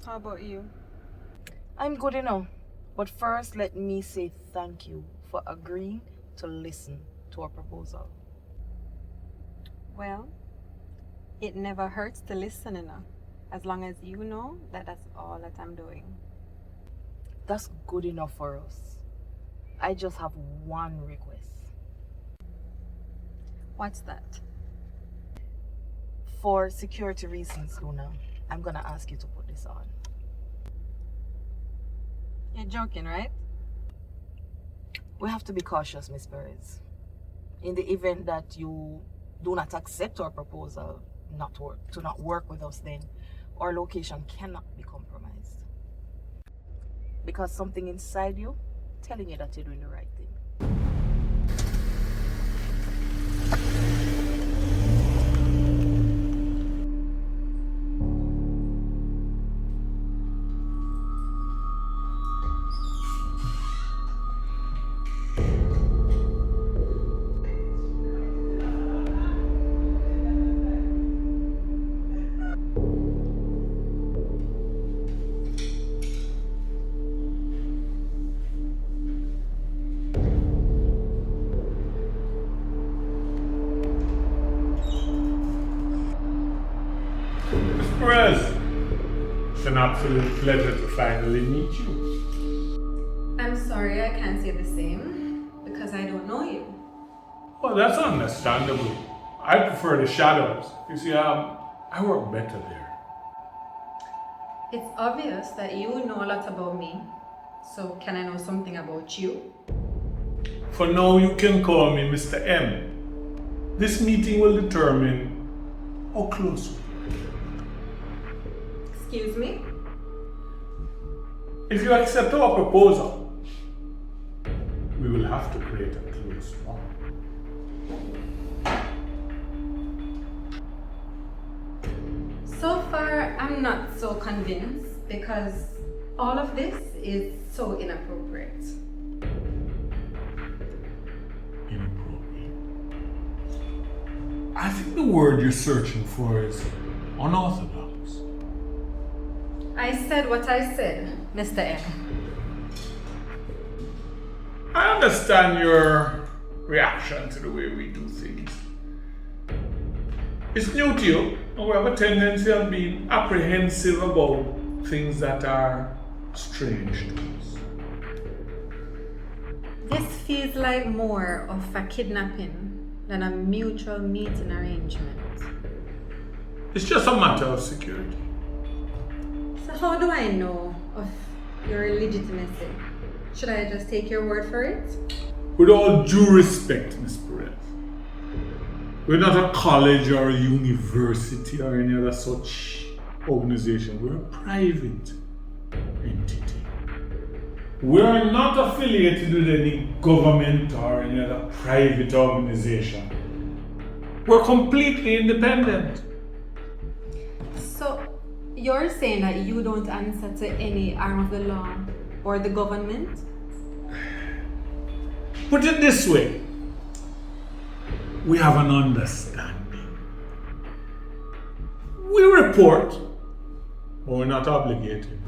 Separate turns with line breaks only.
How about you?
I'm good enough. But first, let me say thank you for agreeing to listen to our proposal.
Well, it never hurts to listen enough, as long as you know that that's all that I'm doing.
That's good enough for us. I just have one request.
What's that?
For security reasons, Luna, I'm gonna ask you to put this on.
You're joking, right?
We have to be cautious, Miss Perez. In the event that you do not accept our proposal to not work with us, then our location cannot be compromised. Because something inside you telling you that you're doing the right thing.
Xpressionz, it's an absolute pleasure to finally meet you.
I'm sorry I can't say the same, because I don't know you.
Well, that's understandable. I prefer the shadows. You see, I work better there.
It's obvious that you know a lot about me, so can I know something about you?
For now, you can call me Mr. M. This meeting will determine how close we are.
Excuse me?
If you accept our proposal, we will have to create a close one.
So far, I'm not so convinced because all of this is so inappropriate.
Inappropriate. I think the word you're searching for is unorthodox.
I said what I said, Mr. M.
I understand your reaction to the way we do things. It's new to you, and we have a tendency of being apprehensive about things that are strange to us.
This feels like more of a kidnapping than a mutual meeting arrangement.
It's just a matter of security.
So how do I know of your legitimacy? Should I just take your word for it?
With all due respect, Miss Perez, we're not a college or a university or any other such organization. We're a private entity. We're not affiliated with any government or any other private organization. We're completely independent.
So you're saying that you don't answer to any arm of the law or the government?
Put it this way, we have an understanding. We report, but we're not obligated.